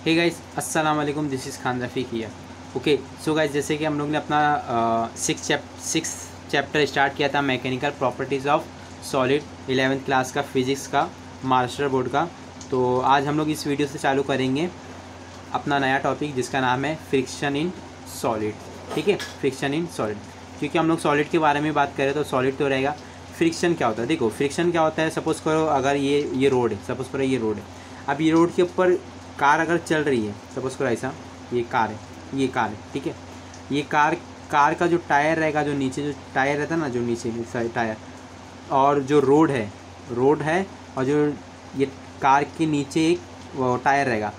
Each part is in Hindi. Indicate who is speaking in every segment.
Speaker 1: हे गाइस, अस्सलाम वालेकुम। This is Khan Rafiq here. Okay so guys, जैसे कि हम लोग ने अपना सिक्स चैप्टर स्टार्ट किया था, mechanical properties of solid, 11th class का फिज़िक्स का, मास्टर बोर्ड का। तो आज हम लोग इस वीडियो से चालू करेंगे अपना नया टॉपिक जिसका नाम है फ्रिक्शन इन सॉलिड। ठीक है, फ्रिक्शन इन सॉलिड, क्योंकि हम लोग सॉलिड के बारे में बात करें तो सॉलिड तो रहेगा। फ्रिक्शन क्या होता है? देखो, फ्रिक्शन क्या होता है, सपोज़ करो अगर ये रोड है, सपोज़ करो ये रोड है। अब ये रोड के ऊपर कार अगर चल रही है, सपोज़ करो ऐसा, ये कार है, ये कार है, ठीक है। ये कार का जो टायर रहेगा, जो नीचे जो टायर रहता है ना, जो नीचे टायर, और जो रोड है, और जो ये कार के नीचे एक टायर रहेगा,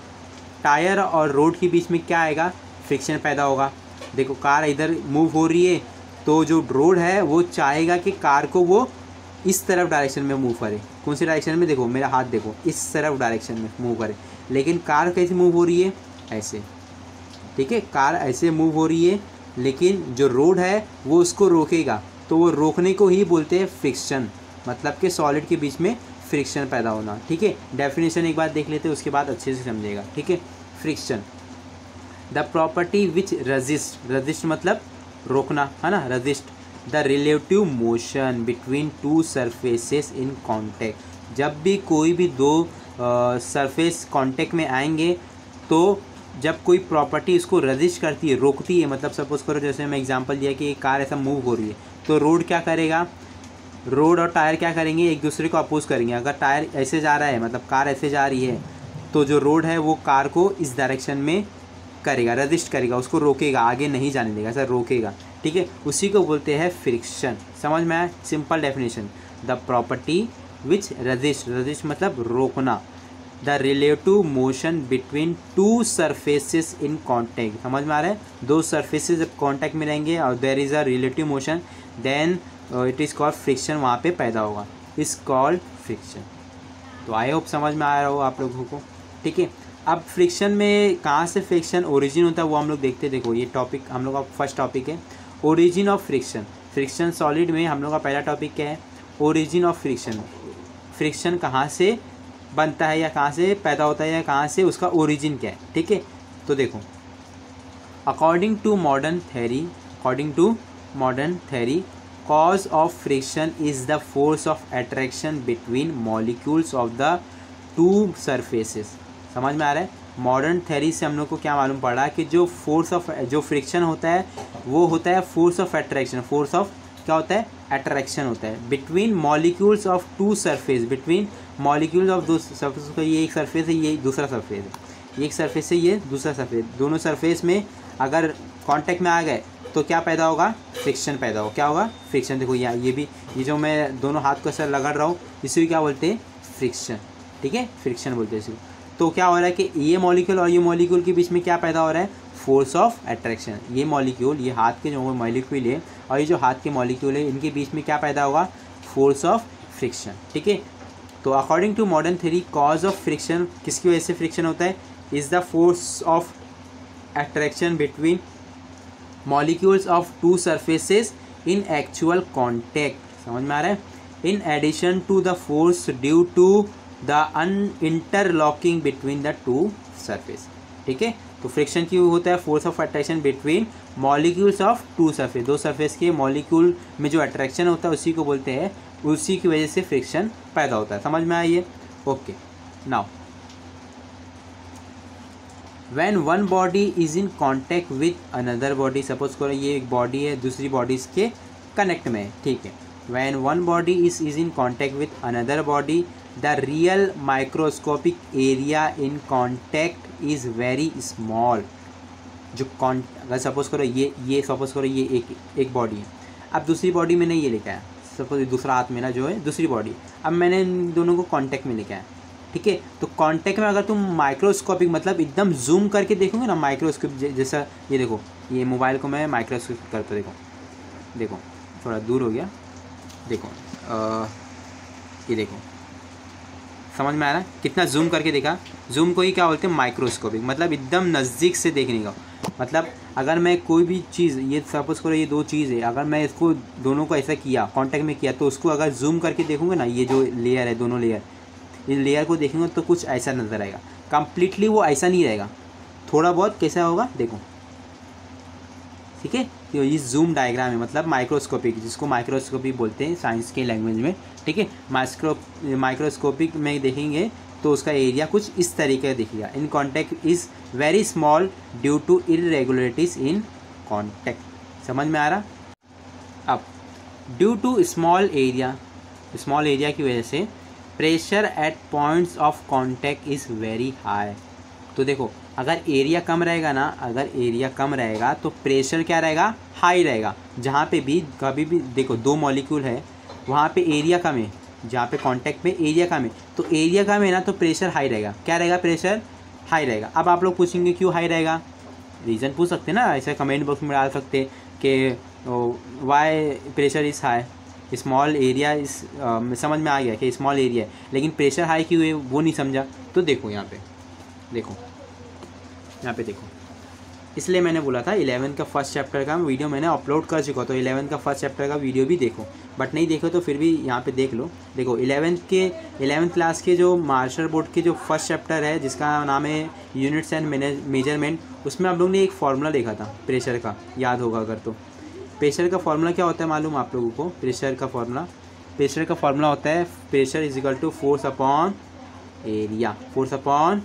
Speaker 1: टायर और रोड के बीच में क्या आएगा? फ्रिक्शन पैदा होगा। देखो, कार इधर मूव हो रही है तो जो रोड है वो चाहेगा कि कार को वो इस तरफ डायरेक्शन में मूव करे। कौन सी डायरेक्शन में? देखो मेरा हाथ देखो, इस तरफ डायरेक्शन में मूव करे। लेकिन कार कैसे मूव हो रही है? ऐसे, ठीक है। कार ऐसे मूव हो रही है, लेकिन जो रोड है वो उसको रोकेगा। तो वो रोकने को ही बोलते हैं फ्रिक्शन, मतलब कि सॉलिड के बीच में फ्रिक्शन पैदा होना। ठीक है, डेफिनेशन एक बार देख लेते हैं, उसके बाद अच्छे से समझेगा। ठीक है, friction the property which resist मतलब रोकना, है ना, resist the relative motion between two surfaces in contact. जब भी कोई भी दो सरफेस कॉन्टैक्ट में आएंगे, तो जब कोई प्रॉपर्टी इसको रजिस्ट करती है, रोकती है, मतलब सपोज करो जैसे मैं एग्जांपल दिया कि कार ऐसा मूव हो रही है, तो रोड क्या करेगा? रोड और टायर क्या करेंगे? एक दूसरे को अपोज करेंगे। अगर टायर ऐसे जा रहा है, मतलब कार ऐसे जा रही है, तो जो रोड है वो कार को इस डायरेक्शन में करेगा, रजिस्ट करेगा, उसको रोकेगा, आगे नहीं जाने देगा, ऐसा रोकेगा। ठीक है, उसी को बोलते हैं फ्रिक्शन। समझ में आया? Simple definition, the property which resist मतलब रोकना, the relative motion between two surfaces in contact. समझ में आ रहा है? दो सरफेसेस जब कॉन्टैक्ट में रहेंगे और there is a relative motion, then it is called friction, वहाँ पे पैदा होगा, इज कॉल्ड फ्रिक्शन। तो आई होप समझ में आ रहा हो आप लोगों को। ठीक है, अब फ्रिक्शन में कहाँ से फ्रिक्शन ओरिजिन होता है वो हम लोग देखते हैं। देखो, ये टॉपिक हम लोग का फर्स्ट टॉपिक है, origin of friction. Friction solid में हम लोग का पहला टॉपिक क्या है? Origin of friction. फ्रिक्शन कहाँ से बनता है, या कहाँ से पैदा होता है, या कहाँ से उसका ओरिजिन क्या है? ठीक है, तो देखो, according to modern theory cause of friction is the force of attraction between molecules of the two surfaces। समझ में आ रहा है? मॉडर्न थेरी से हम लोग को क्या मालूम पड़ा कि जो फ्रिक्शन होता है वो होता है force of attraction. Force of क्या होता है? अट्रैक्शन होता है between molecules of two surface, between molecules of दो सरफेस का। ये एक सरफेस है, ये दूसरा सरफेस है, ये एक सरफेस है, ये दूसरा सरफेस। दोनों सरफेस में अगर कांटेक्ट में आ गए तो क्या पैदा होगा? फ्रिक्शन पैदा होगा। क्या होगा? फ्रिक्शन। देखो यहाँ ये जो मैं दोनों हाथ को सर रगड़ रहा हूँ, इसी को क्या बोलते हैं? फ्रिक्शन। ठीक है, फ्रिक्शन बोलते हैं इसी को। तो क्या हो रहा है कि ये मॉलिक्यूल और ये मॉलिक्यूल के बीच में क्या पैदा हो रहा है? Force of attraction. ये मॉलिक्यूल, ये हाथ के जो मॉलिक्यूल है और ये जो हाथ के मॉलिक्यूल है, इनके बीच में क्या पैदा होगा? Force of friction. ठीक है, तो according to modern theory, cause of friction, किसकी वजह से फ्रिक्शन होता है? Is the force of attraction between molecules of two surfaces in actual contact। समझ में आ रहा है? in addition to the force due to the interlocking between the two surface। ठीक है, तो फ्रिक्शन क्यों होता है? Force of attraction between molecules of two surface, दो सरफेस के मॉलिक्यूल में जो अट्रैक्शन होता है उसी को बोलते हैं, उसी की वजह से फ्रिक्शन पैदा होता है। समझ में आइए? Okay, now When one body is in contact with another body, suppose करो ये एक बॉडी है, दूसरी बॉडीज के कनेक्ट में है। ठीक है, when one body is in contact with another body, the real microscopic area in contact is very small। जो अगर सपोज करो ये सपोज करो ये एक बॉडी है। अब दूसरी बॉडी मैंने ये लेके आया, सपोज दूसरा हाथ मेरा जो है दूसरी बॉडी, अब मैंने इन दोनों को कॉन्टैक्ट में लेके आया। ठीक है, तो कांटेक्ट में अगर तुम माइक्रोस्कोपिक मतलब एकदम जूम करके देखोगे ना, माइक्रोस्कोप जैसा, ये देखो, ये मोबाइल को मैं माइक्रोस्कोप करता, देखो थोड़ा दूर हो गया, देखो ये देखो, समझ में आ रहा है? कितना जूम करके देखा? जूम को ही क्या बोलते हैं? माइक्रोस्कोपिक, मतलब एकदम नज़दीक से देखने का। मतलब अगर मैं कोई भी चीज़, ये सपोज करो ये दो चीज़ है, अगर मैं इसको दोनों को ऐसा किया, कांटेक्ट में किया, तो उसको अगर जूम करके देखूँगा ना, ये जो लेयर है, दोनों लेयर, इस लेयर को देखेंगे तो कुछ ऐसा नज़र आएगा। कम्प्लीटली वो ऐसा नहीं रहेगा, थोड़ा बहुत कैसा होगा देखो, ठीक है। तो ये जूम डायग्राम है, मतलब माइक्रोस्कोपिक, जिसको माइक्रोस्कोपी बोलते हैं साइंस के लैंग्वेज में, ठीक है। माइक्रोस्कोपिक में देखेंगे तो उसका एरिया कुछ इस तरीके का दिखेगा। In contact is very small due to irregularities in contact. समझ में आ रहा? अब ड्यू टू स्मॉल एरिया की वजह से pressure at points of contact is very high. तो देखो अगर एरिया कम रहेगा ना, अगर एरिया कम रहेगा तो प्रेशर क्या रहेगा, हाई रहेगा। जहाँ पे भी कभी भी देखो दो मॉलिक्यूल है, वहाँ पे एरिया कम है, जहाँ पे कांटेक्ट में एरिया कम है, तो एरिया कम है ना तो प्रेशर हाई रहेगा। क्या रहेगा? प्रेशर हाई रहेगा। अब आप लोग पूछेंगे क्यों हाई रहेगा, रीज़न पूछ सकते हैं ना, ऐसे कमेंट बॉक्स में डाल सकते कि why pressure is high, small area इस समझ में आ गया कि स्मॉल एरिया है, लेकिन प्रेशर हाई क्यों है वो नहीं समझा। तो देखो यहाँ पे देखो, इसलिए मैंने बोला था 11th का फर्स्ट चैप्टर का वीडियो मैंने अपलोड कर चुका, तो 11th का फर्स्ट चैप्टर का वीडियो भी देखो, बट नहीं देखो तो फिर भी यहाँ पे देख लो। देखो 11th क्लास के जो मार्शल बोर्ड के जो फर्स्ट चैप्टर है जिसका नाम है यूनिट्स एंड मेजरमेंट, उसमें आप लोगों ने एक फार्मूला देखा था प्रेशर का, याद होगा अगर तो। प्रेशर का फार्मूला क्या होता है मालूम आप लोगों को? प्रेशर का फार्मूला होता है pressure is equal to force upon area. Force upon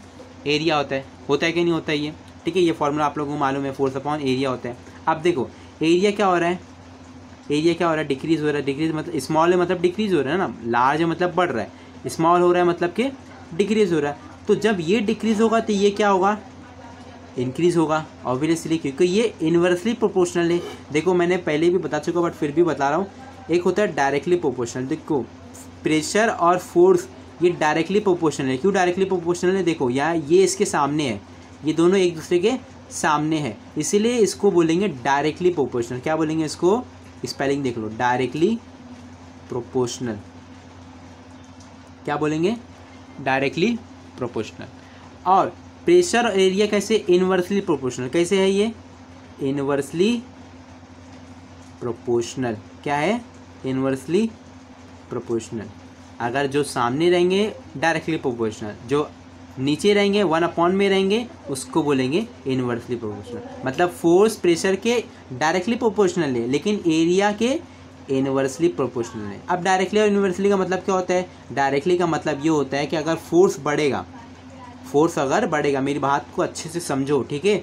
Speaker 1: area होता है कि नहीं होता है ये, ठीक है। ये फार्मूला आप लोगों को मालूम है, फोर्स अपॉन एरिया होता है। अब देखो एरिया क्या हो रहा है, डिक्रीज हो रहा है। डिक्रीज मतलब स्मॉल है मतलब डिक्रीज हो रहा है ना, लार्ज है मतलब बढ़ रहा है, स्मॉल हो रहा है मतलब कि डिक्रीज हो रहा है। तो जब ये डिक्रीज होगा तो ये क्या होगा, इंक्रीज होगा ऑब्वियसली, क्योंकि ये इन्वर्सली प्रोपोर्शनल है। देखो मैंने पहले भी बता चुका बट फिर भी बता रहा हूँ, एक होता है डायरेक्टली प्रोपोर्शनल। देखो प्रेशर और फोर्स ये डायरेक्टली प्रोपोर्शनल है। क्यों डायरेक्टली प्रोपोर्शनल है? देखो यहाँ ये इसके सामने है, ये दोनों एक दूसरे के सामने है, इसीलिए इसको बोलेंगे डायरेक्टली प्रोपोर्शनल। क्या बोलेंगे इसको? स्पेलिंग देख लो, डायरेक्टली प्रोपोर्शनल। क्या बोलेंगे? Directly proportional. और प्रेशर और एरिया कैसे? Inversely proportional. कैसे है ये? Inversely proportional. क्या है? Inversely proportional. अगर जो सामने रहेंगे डायरेक्टली प्रोपोर्शनल, जो नीचे रहेंगे 1/, में रहेंगे उसको बोलेंगे इनवर्सली प्रोपोर्शनल। मतलब फोर्स प्रेशर के डायरेक्टली प्रोपोर्शनल है लेकिन एरिया के इनवर्सली प्रोपोर्शनल है। अब डायरेक्टली और इनवर्सली का मतलब क्या होता है? डायरेक्टली का मतलब ये होता है कि अगर फोर्स बढ़ेगा, मेरी बात को अच्छे से समझो, ठीक है।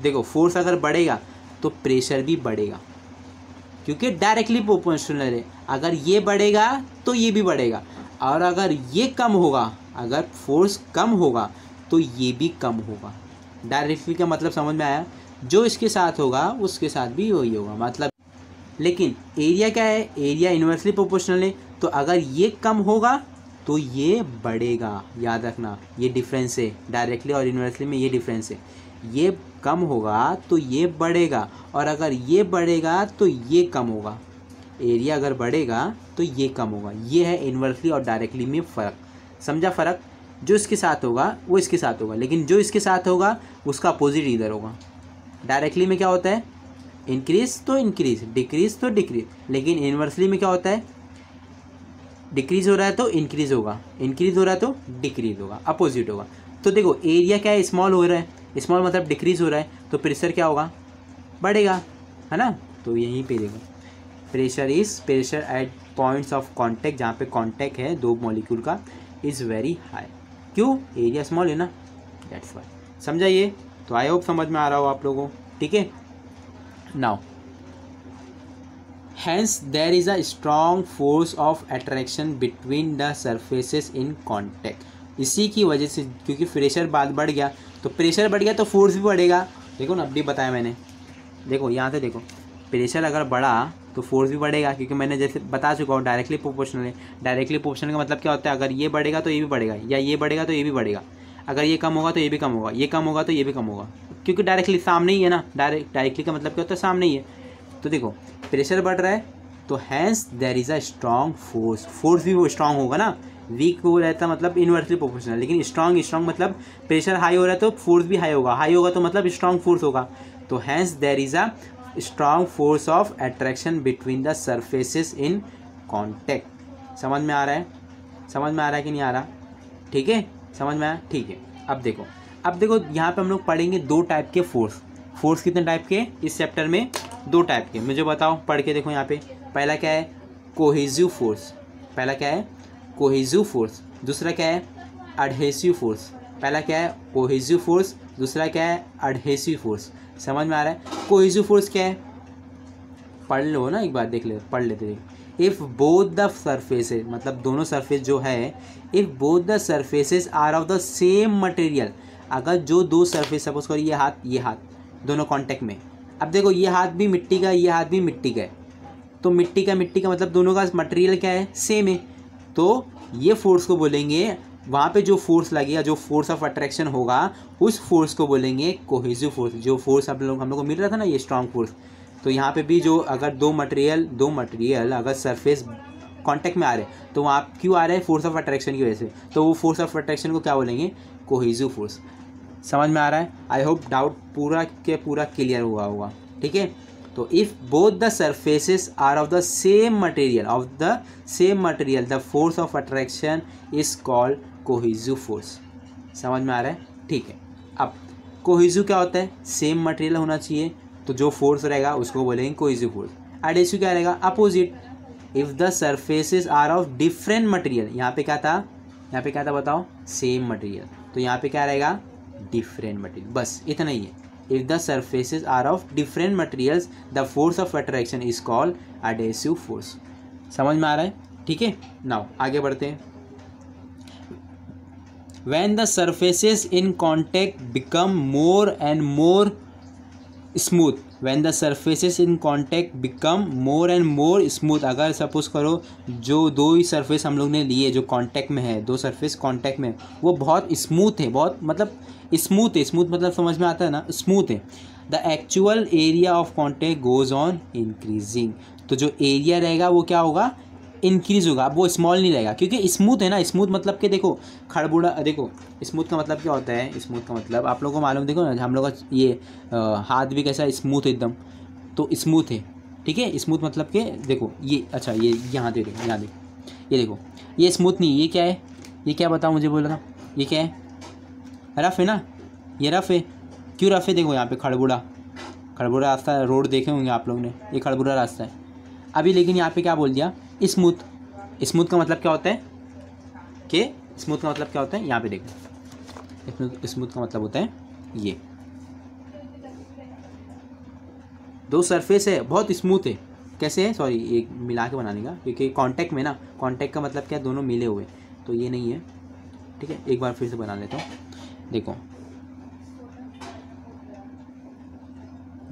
Speaker 1: देखो फोर्स अगर बढ़ेगा तो प्रेशर भी बढ़ेगा, क्योंकि डायरेक्टली प्रोपोर्शनल है। अगर ये बढ़ेगा तो ये भी बढ़ेगा, और अगर ये कम होगा, अगर फोर्स कम होगा तो ये भी कम होगा। डायरेक्टली का मतलब समझ में आया? जो इसके साथ होगा उसके साथ भी वही होगा मतलब। लेकिन एरिया क्या है? एरिया इनवर्सली प्रोपोर्शनल है, तो अगर ये कम होगा तो ये बढ़ेगा। याद रखना ये डिफरेंस है, डायरेक्टली और इनवर्सली में ये डिफरेंस है। ये कम होगा तो ये बढ़ेगा, और अगर ये बढ़ेगा तो ये कम होगा। एरिया अगर बढ़ेगा तो ये कम होगा। ये है इनवर्सली और डायरेक्टली में फ़र्क। समझा फ़र्क? जो इसके साथ होगा वो इसके साथ होगा, लेकिन जो इसके साथ होगा उसका अपोजिट इधर होगा। डायरेक्टली में क्या होता है? इंक्रीज तो इंक्रीज, डिक्रीज तो डिक्रीज, लेकिन इनवर्सली में क्या होता है? डिक्रीज हो रहा है तो इंक्रीज होगा, इंक्रीज हो रहा है तो डिक्रीज होगा, अपोजिट होगा। तो देखो एरिया क्या है? स्मॉल हो रहा है, स्मॉल मतलब डिक्रीज हो रहा है, तो प्रेशर क्या होगा? बढ़ेगा, है ना। तो यहीं पे देखो pressure at points of contact, जहाँ पे कॉन्टैक्ट है दो मॉलिक्यूल का, इज़ वेरी हाई। क्यों? एरिया स्मॉल है ना, दैट्स वाई। समझा ये? तो आई होप समझ में आ रहा हो आप लोगों, ठीक है। Now hence there is a strong force of attraction between the surfaces in contact. इसी की वजह से, क्योंकि प्रेशर बढ़ गया तो प्रेशर बढ़ गया तो फोर्स भी बढ़ेगा। देखो ना, अभी बताया मैंने, देखो यहाँ से देखो, प्रेशर अगर बढ़ा तो फोर्स भी बढ़ेगा, क्योंकि मैंने जैसे बता चुका हूँ डायरेक्टली प्रोपोर्शनल है। डायरेक्टली प्रोपोर्शनल का मतलब क्या होता है? अगर ये बढ़ेगा तो ये भी बढ़ेगा, या ये बढ़ेगा तो ये भी बढ़ेगा। अगर ये कम होगा तो ये भी कम होगा, ये कम होगा तो ये भी कम होगा, क्योंकि डायरेक्टली सामने ही है ना। डायरेक्टली का मतलब क्या होता है? सामने ही है। तो देखो प्रेशर बढ़ रहा है तो hence there is a strong force भी वो स्ट्रॉन्ग होगा ना। वीक वो रहता मतलब इनवर्सली प्रोपोर्शनल, लेकिन स्ट्रॉन्ग मतलब प्रेशर हाई हो रहा है तो फोर्स भी हाई होगा तो मतलब स्ट्रॉन्ग फोर्स होगा। तो hence there is a strong force of attraction between the surfaces in contact. समझ में आ रहा है कि नहीं आ रहा? ठीक है, समझ में आया? ठीक है। अब देखो यहाँ पे हम लोग पढ़ेंगे दो टाइप के फोर्स कितने टाइप के इस चैप्टर में? दो टाइप के। मुझे बताओ, पढ़ के देखो यहाँ पे। पहला क्या है? Cohesive force. पहला क्या है? Cohesive force. दूसरा क्या है? Adhesive force. पहला क्या है? Cohesive force. दूसरा क्या है? Adhesive force. समझ में आ रहा है? कोहेसिव फोर्स क्या है? पढ़ लो ना, एक बार देख ले, पढ़ लेते। इफ़ बोथ द सरफेसेस, मतलब दोनों सरफेस जो है, if both the surfaces are of the same material, अगर जो दो सरफेस, सपोज करो ये हाथ दोनों कांटेक्ट में। अब देखो ये हाथ भी मिट्टी का, ये हाथ भी मिट्टी का है, तो मिट्टी का मतलब दोनों का मटेरियल क्या है? सेम है। तो ये फोर्स को बोलेंगे, वहाँ पे जो फोर्स लगेगा, जो फोर्स ऑफ अट्रैक्शन होगा, उस फोर्स को बोलेंगे कोहेसिव फोर्स। जो फोर्स हम लोग को मिल रहा था ना, ये स्ट्रॉन्ग फोर्स, तो यहाँ पे भी जो अगर दो मटेरियल अगर सरफेस कांटेक्ट में आ रहे हैं, तो वहाँ क्यों आ रहे हैं? फोर्स ऑफ अट्रैक्शन की वजह से। तो वो फोर्स ऑफ अट्रैक्शन को क्या बोलेंगे? Cohesive force. समझ में आ रहा है? आई होप डाउट पूरा के पूरा क्लियर हुआ होगा। ठीक है। तो if both the surfaces are of the same material the force of attraction is called cohesive force. समझ में आ रहा है? ठीक है। अब कोहेसिव क्या होता है? सेम मटेरियल होना चाहिए, तो जो फोर्स रहेगा उसको बोलेंगे कोहेसिव फोर्स। एडहेसिव क्या रहेगा? Opposite. If the surfaces are of different material, यहाँ पे क्या था बताओ? सेम मटेरियल, तो यहाँ पे क्या रहेगा? Different material. बस इतना ही है। If the surfaces are of different materials the force of attraction is called adhesive force. समझ में आ रहा है? ठीक है। नाउ आगे बढ़ते हैं। When the surfaces in contact become more and more smooth, when the surfaces in contact become more and more smooth, अगर सपोज करो जो दो ही सरफेस हम लोग ने लिए, जो कांटेक्ट में है, दो सरफेस कांटेक्ट में, वो बहुत स्मूथ है, बहुत मतलब स्मूथ है। स्मूथ मतलब समझ में आता है ना? स्मूथ है। The actual area of contact goes on increasing, तो जो एरिया रहेगा वो क्या होगा? इंक्रीज होगा। अब वो स्मॉल नहीं रहेगा, क्योंकि स्मूथ है ना। स्मूथ मतलब कि देखो खड़बुड़ा, देखो स्मूथ का मतलब क्या होता है? स्मूथ का मतलब आप लोगों को मालूम, देखो ना हम लोग का ये हाथ भी कैसा स्मूथ एकदम, तो स्मूथ है। ठीक है। स्मूथ मतलब कि देखो ये, अच्छा ये यहाँ देखो, ये देखो, ये स्मूथ नहीं, ये क्या है? ये क्या बताओ मुझे, बोला था ये क्या है? रफ़ है ना, ये रफ़ है। क्यों रफ़ है? देखो यहाँ पे खड़बुड़ा रास्ता है, रोड देखे होंगे आप लोग ने, ये खड़बुड़ा रास्ता है अभी। लेकिन यहाँ पे क्या बोल दिया? स्मूथ का मतलब क्या होता है? कि स्मूथ का मतलब क्या होता है? यहाँ पे देखो, स्मूथ का मतलब होता है ये दो सरफेस है बहुत स्मूथ है। कैसे है? सॉरी, एक मिला के बनाने का, क्योंकि कांटेक्ट में ना, कांटेक्ट का मतलब क्या? दोनों मिले हुए, तो ये नहीं है। ठीक है, एक बार फिर से बना लेता हूँ।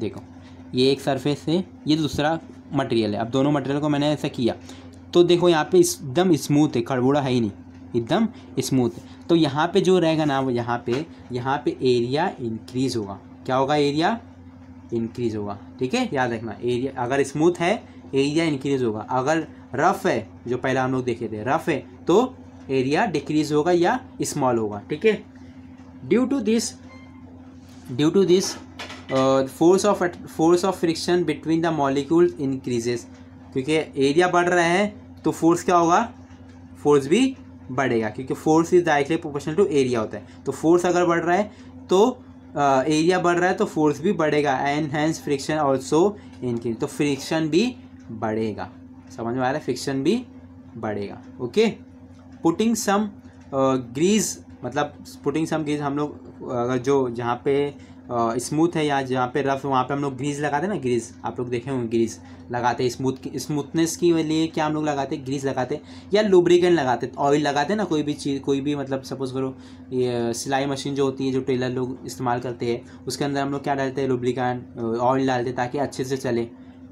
Speaker 1: देखो ये एक सरफेस है, ये दूसरा मटेरियल है। अब दोनों मटेरियल को मैंने ऐसा किया, तो देखो यहाँ पे एकदम स्मूथ है, खड़बुड़ा है ही नहीं, एकदम स्मूथ है। तो यहाँ पे जो रहेगा ना, वो यहाँ पे एरिया इंक्रीज होगा। क्या होगा? एरिया इंक्रीज होगा। ठीक है, याद रखना। एरिया अगर स्मूथ है, एरिया इंक्रीज होगा। अगर रफ़ है, जो पहला हम लोग देखे थे, रफ़ है, तो एरिया डिक्रीज होगा या स्मॉल होगा। ठीक है। Due to this force of friction between the molecules increases, क्योंकि एरिया बढ़ रहा है तो फोर्स क्या होगा? फोर्स भी बढ़ेगा, क्योंकि force is directly proportional to area होता है। तो फोर्स अगर बढ़ रहा है तो एरिया बढ़ रहा है, तो फोर्स भी बढ़ेगा। And hence friction also increase, तो फ्रिक्शन भी बढ़ेगा। समझ में आ रहा है? फ्रिक्शन भी बढ़ेगा। ओके। पुटिंग सम ग्रीज, मतलब पुटिंग सम ग्रीज, हम लोग अगर जो जहाँ पे स्मूथ है या जहाँ पे रफ, वहाँ पे हम लोग ग्रीस लगाते हैं ना। ग्रीस आप लोग देखे होंगे, ग्रीस लगाते हैं स्मूथनेस की लिए। क्या हम लोग लगाते हैं? ग्रीस लगाते हैं, या लुब्रिकेंट लगाते हैं, ऑयल लगाते हैं ना। कोई भी चीज़, कोई भी मतलब सपोज करो ये सिलाई मशीन जो होती है, जो टेलर लोग इस्तेमाल करते हैं, उसके अंदर हम लोग क्या डालते हैं? लुब्रिकेंट, ऑयल डालते हैं, ताकि अच्छे से चले।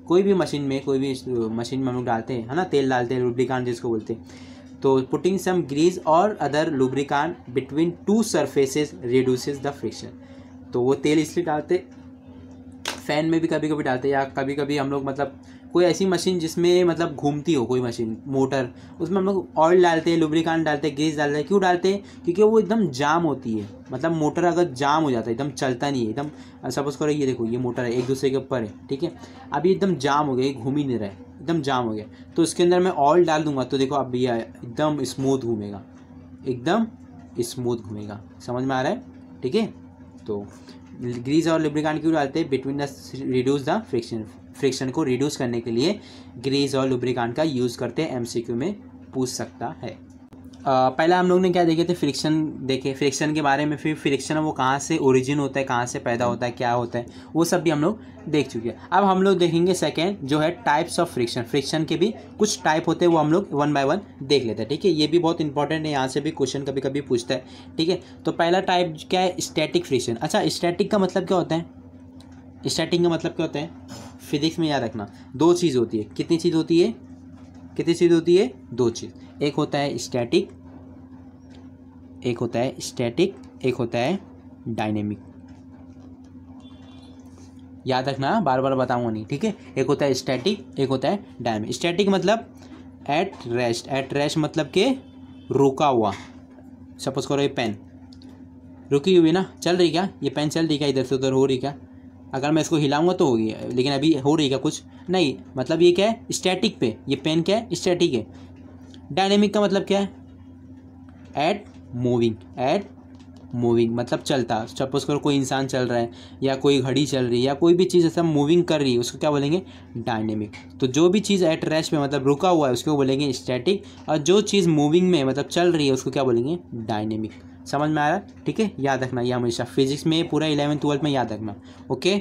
Speaker 1: कोई भी मशीन में हम लोग डालते हैं, है ना, तेल डालते हैं, लुब्रिकेंट जिसको बोलते हैं। तो पुटिंग सम ग्रीस और other lubricant between two surfaces reduces the friction. तो वो तेल इसलिए डालते, फ़ैन में भी कभी कभी डालते, या कभी कभी हम लोग मतलब कोई ऐसी मशीन जिसमें मतलब घूमती हो, कोई मशीन, मोटर, उसमें हम लोग ऑयल डालते हैं, लुब्रिकेंट डालते हैं, ग्रीस डालते हैं। क्यों डालते हैं? क्योंकि वो एकदम जाम होती है। मतलब मोटर अगर जाम हो जाता है, एकदम चलता नहीं है, एकदम सपोज करो ये देखो, ये मोटर है, एक दूसरे के ऊपर है। ठीक है, अभी एकदम जाम हो गया, घूम ही नहीं रहा है, एकदम जाम हो गया। तो इसके अंदर मैं ऑयल डाल दूंगा, तो देखो अब ये एकदम स्मूथ घूमेगा, एकदम स्मूथ घूमेगा। समझ में आ रहा है? ठीक है, तो ग्रीस और लुब्रिकेंट क्यों डालते हैं? Between the reduce the friction, friction को रिड्यूस करने के लिए ग्रीस और लुब्रिकेंट का यूज़ करते हैं, एमसीक्यू में पूछ सकता है। पहला हम लोग ने क्या देखे थे? फ्रिक्शन देखे, फ्रिक्शन के बारे में, फिर फ्रिक्शन वो कहाँ से ओरिजिन होता है, कहाँ से पैदा होता है, क्या होता है, वो सब भी हम लोग देख चुके हैं। अब हम लोग देखेंगे सेकेंड जो है टाइप्स ऑफ फ्रिक्शन। फ्रिक्शन के भी कुछ टाइप होते हैं, वो हम लोग वन बाय वन देख लेते हैं। ठीक है, ये भी बहुत इंपॉर्टेंट है, यहाँ से भी क्वेश्चन कभी कभी पूछता है। ठीक है, तो पहला टाइप क्या है? Static friction. अच्छा, स्टैटिक का मतलब क्या होता है? स्टैटिक का मतलब क्या होता है? फिजिक्स में याद रखना, दो चीज़ होती है। कितनी चीज़ होती है? कितनी चीज़ होती है? दो चीज़। एक होता है स्टैटिक, एक होता है स्टैटिक, एक होता है डायनेमिक। याद रखना, बार बार बताऊंगा नहीं। ठीक है, एक होता है स्टैटिक, एक होता है डायनेमिक। स्टैटिक मतलब एट रेस्ट, एट रेस्ट मतलब के रुका हुआ। सपोज करो ये पेन रुकी हुई ना, चल रही क्या? ये पेन चल रही क्या? इधर से उधर हो रही क्या? अगर मैं इसको हिलाऊंगा तो होगी, लेकिन अभी हो रही क्या? कुछ नहीं। मतलब ये क्या है? स्टैटिक पे ये पेन क्या है? स्टैटिक है। डायनेमिक का मतलब क्या है? एट मूविंग, एट मूविंग मतलब चलता। सपोज करो कोई इंसान चल रहा है, या कोई घड़ी चल रही है, या कोई भी चीज़ ऐसा मूविंग कर रही है, उसको क्या बोलेंगे? डायनेमिक। तो जो भी चीज़ एट रेस्ट में मतलब रुका हुआ है उसको बोलेंगे स्टैटिक, और जो चीज़ मूविंग में मतलब चल रही है उसको क्या बोलेंगे? डायनेमिक। समझ में आ रहा है? ठीक है, याद रखना ये हमेशा फिजिक्स में पूरा 11th 12th में याद रखना। ओके,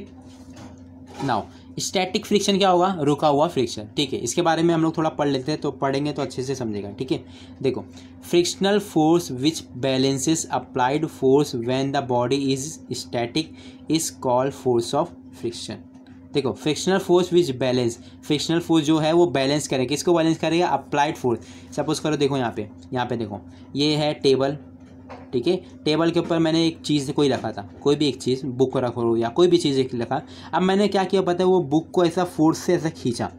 Speaker 1: नाउ स्टैटिक फ्रिक्शन क्या होगा? रुका हुआ फ्रिक्शन। ठीक है, इसके बारे में हम लोग थोड़ा पढ़ लेते हैं, तो पढ़ेंगे तो अच्छे से समझेगा। ठीक है, देखो, frictional force which balances applied force when the body is static is called force of friction. देखो, frictional force which balance, frictional force जो है वो बैलेंस करेगा। किसको बैलेंस करेगा? Applied force. सपोज करो, देखो यहाँ पे देखो, ये है टेबल। ठीक है, टेबल के ऊपर मैंने एक चीज़ कोई रखा था, कोई भी एक चीज़, बुक रखो या कोई भी चीज़ एक रखा। अब मैंने क्या किया पता है? वो बुक को ऐसा फोर्स से ऐसा खींचा,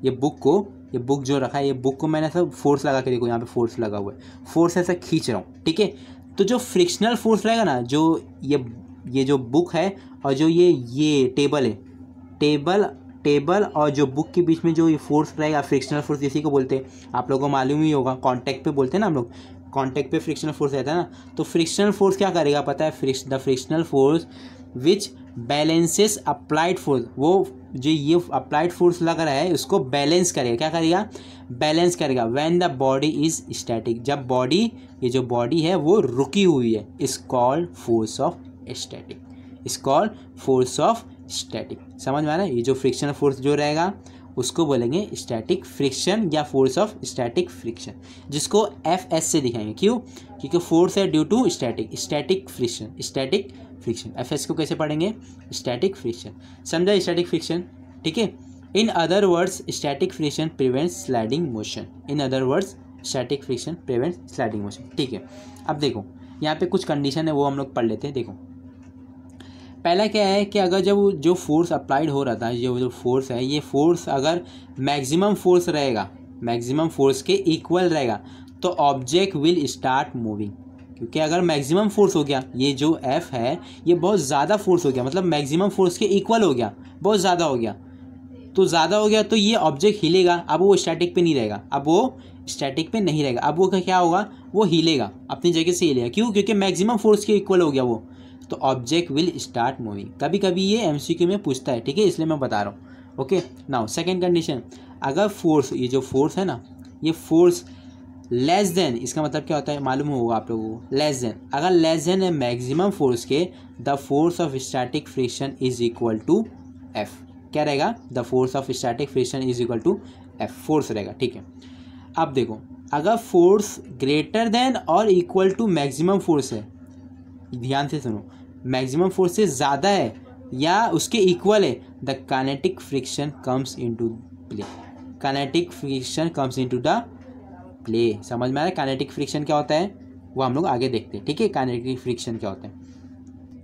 Speaker 1: ये बुक जो रखा है, ये बुक को मैंने ऐसा फोर्स लगा के, देखो यहाँ पे फोर्स लगा हुआ है, फोर्स ऐसा खींच रहा हूँ। ठीक है, तो जो फ्रिक्शनल फोर्स रहेगा ना, जो ये जो बुक है और जो ये टेबल है, टेबल और जो बुक के बीच में जो ये फोर्स रहेगा, फ्रिक्शनल फोर्स इसी को बोलते हैं। आप लोगों को मालूम ही होगा, कॉन्टैक्ट पे बोलते हैं ना हम लोग, कॉन्टैक्ट पे फ्रिक्शनल फोर्स रहता है ना। तो फ्रिक्शनल फोर्स क्या करेगा पता है? The frictional force which balances applied force, वो जो ये अप्लाइड फोर्स लग रहा है उसको बैलेंस करेगा। क्या करेगा? बैलेंस करेगा। When the body is static, जब बॉडी, ये जो बॉडी है वो रुकी हुई है, is called force of static, is called force of static. समझ में आ रहा है? ये जो फ्रिक्शनल फोर्स जो रहेगा उसको बोलेंगे स्टैटिक फ्रिक्शन या फोर्स ऑफ स्टैटिक फ्रिक्शन, जिसको एफ से दिखाएंगे। क्यों? क्योंकि फोर्स है due to static friction, static friction. F को कैसे पढ़ेंगे? Static friction. समझा? Static friction. ठीक है, in other words static friction prevents sliding motion. In other words static friction prevents sliding motion. ठीक है, अब देखो यहाँ पे कुछ कंडीशन है, वो हम लोग पढ़ लेते हैं। देखो, पहला क्या है कि अगर जब जो फोर्स अप्लाइड हो रहा था, जो फोर्स है, ये फोर्स अगर मैक्सिमम फोर्स रहेगा, मैक्सिमम फोर्स के इक्वल रहेगा, तो ऑब्जेक्ट विल स्टार्ट मूविंग। क्योंकि अगर मैक्सिमम फोर्स हो गया, ये जो एफ है ये बहुत ज़्यादा फोर्स हो गया, मतलब मैक्सिमम फोर्स के इक्वल हो गया, बहुत ज़्यादा हो गया, तो ज़्यादा हो गया तो ये ऑब्जेक्ट हिलेगा। अब वो स्टैटिक पे नहीं रहेगा, अब वो स्टैटिक पे नहीं रहेगा, अब वो क्या होगा? वो हिलेगा, अपनी जगह से हिलेगा। क्यों? क्योंकि मैक्सिमम फोर्स के इक्वल हो गया वो, तो ऑब्जेक्ट विल स्टार्ट मूविंग। कभी कभी ये एमसीक्यू में पूछता है। ठीक है, इसलिए मैं बता रहा हूँ। ओके, नाउ सेकंड कंडीशन, अगर फोर्स, ये जो फोर्स है ना, ये फोर्स लेस देन, इसका मतलब क्या होता है मालूम होगा आप लोगों को? लेस देन, अगर लेस देन है मैक्सिमम फोर्स के, the force of static friction is equal to F. क्या रहेगा? The force of static friction is equal to F, force रहेगा। ठीक है, अब देखो, अगर force greater than or equal to maximum force है, ध्यान से सुनो, मैक्सिमम फोर्स से ज़्यादा है या उसके इक्वल है, the kinetic friction comes into play. Kinetic friction comes into the play. समझ में आ रहा है काइनेटिक फ्रिक्शन क्या होता है? वो हम लोग आगे देखते हैं। ठीक है, काइनेटिक फ्रिक्शन क्या होता है?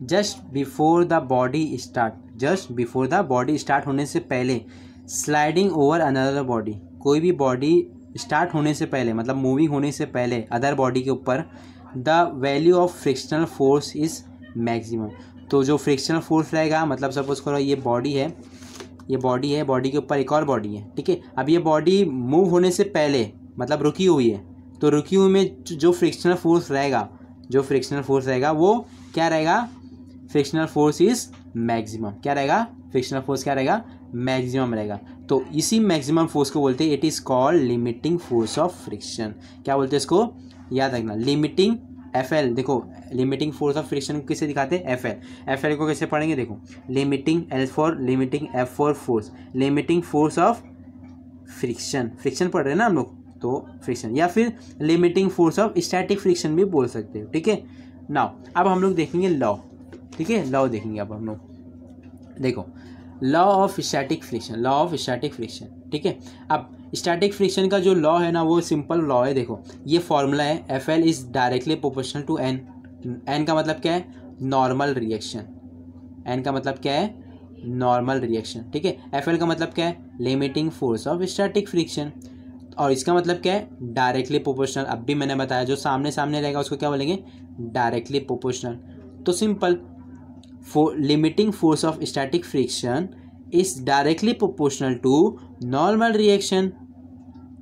Speaker 1: Just before the body start, just before the body start होने से पहले, स्लाइडिंग ओवर अनदर बॉडी, कोई भी बॉडी स्टार्ट होने से पहले, मतलब मूविंग होने से पहले अदर बॉडी के ऊपर, the value of frictional force is maximum. तो जो फ्रिक्शनल फोर्स रहेगा, मतलब सपोज करो ये बॉडी है, ये बॉडी है, बॉडी के ऊपर एक और बॉडी है। ठीक है, अब ये बॉडी मूव होने से पहले मतलब रुकी हुई है, तो रुकी हुई में जो फ्रिक्शनल फोर्स रहेगा, जो फ्रिक्शनल फोर्स रहेगा वो क्या रहेगा, फ्रिक्शनल फोर्स इज मैक्सिमम, क्या रहेगा, फ्रिक्शनल फोर्स क्या रहेगा, मैक्सिमम रहेगा। तो इसी मैक्सिमम फोर्स को बोलते हैं it is called limiting force of friction. क्या बोलते हैं इसको, याद रखना, लिमिटिंग FL। देखो लिमिटिंग फोर्स ऑफ फ्रिक्शन को किसे दिखाते हैं, FL को कैसे पढ़ेंगे, देखो limiting L for limiting, F for force, limiting force of friction, friction पढ़ रहे हैं ना हम लोग, तो फ्रिक्शन, या फिर limiting force of static friction भी बोल सकते हो, ठीक है। नाउ अब हम लोग देखेंगे लॉ, ठीक है, लॉ देखेंगे अब हम लोग। देखो law of static friction, law of static friction, ठीक है। अब स्टैटिक फ्रिक्शन का जो लॉ है ना वो सिंपल लॉ है। देखो ये फॉर्मूला है, FL is directly proportional to N। N का मतलब क्या है, नॉर्मल रिएक्शन, N का मतलब क्या है, नॉर्मल रिएक्शन, ठीक है। FL का मतलब क्या है, limiting force of static friction, और इसका मतलब क्या है, डायरेक्टली प्रोपोर्शनल। अब भी मैंने बताया जो सामने सामने रहेगा उसको क्या बोलेंगे, डायरेक्टली प्रोपोर्शनल। तो simple, limiting force of static friction is directly proportional to normal reaction.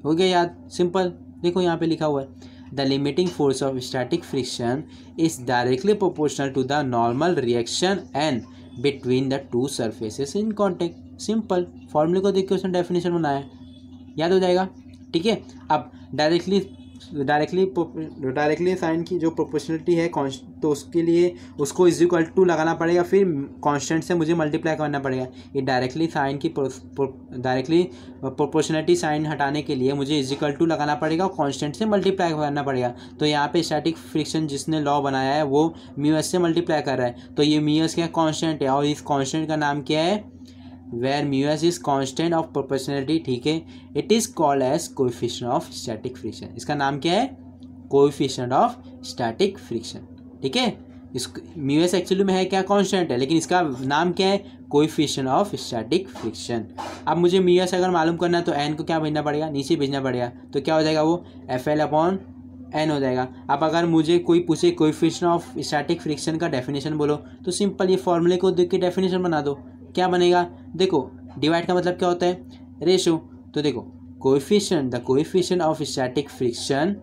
Speaker 1: हो गया याद, सिंपल। देखो यहाँ पे लिखा हुआ है, the limiting force of static friction is directly proportional to the normal reaction and between the two surfaces in contact. Simple, फॉर्मूले को देख के उसने डेफिनेशन बनाया, याद हो जाएगा, ठीक है। अब डायरेक्टली साइन की जो प्रोपोर्शनलिटी है तो उसके लिए उसको इज इक्वल टू लगाना पड़ेगा, फिर कांस्टेंट से मुझे मल्टीप्लाई करना पड़ेगा। ये डायरेक्टली प्रोपोर्शनलिटी साइन हटाने के लिए मुझे इज इक्वल टू लगाना पड़ेगा और कांस्टेंट से मल्टीप्लाई करना पड़ेगा। तो यहाँ पे स्टैटिक फ्रिक्शन जिसने लॉ बनाया है वो म्यू से मल्टीप्लाई कर रहा है, तो ये म्यू क्या कांस्टेंट है, और इस कांस्टेंट का नाम क्या है, where mu s is constant of proportionality, ठीक है, it is called as coefficient of static friction। इसका नाम क्या है, coefficient of static friction, ठीक है। इस mu s एक्चुअली में है क्या, कांस्टेंट है, लेकिन इसका नाम क्या है, coefficient of static friction। अब मुझे mu s अगर मालूम करना है तो n को क्या भेजना पड़ेगा, नीचे भेजना पड़ेगा, तो क्या हो जाएगा वो FL अपॉन n हो जाएगा। अब अगर मुझे कोई पूछे कोएफिशिएंट ऑफ स्टैटिक फ्रिक्शन का डेफिनेशन बोलो, तो सिंपल ये फॉर्मूले को देख के डेफिनेशन बना दो, क्या बनेगा, देखो डिवाइड का मतलब क्या होता है, रेशो। तो देखो coefficient, the coefficient of static friction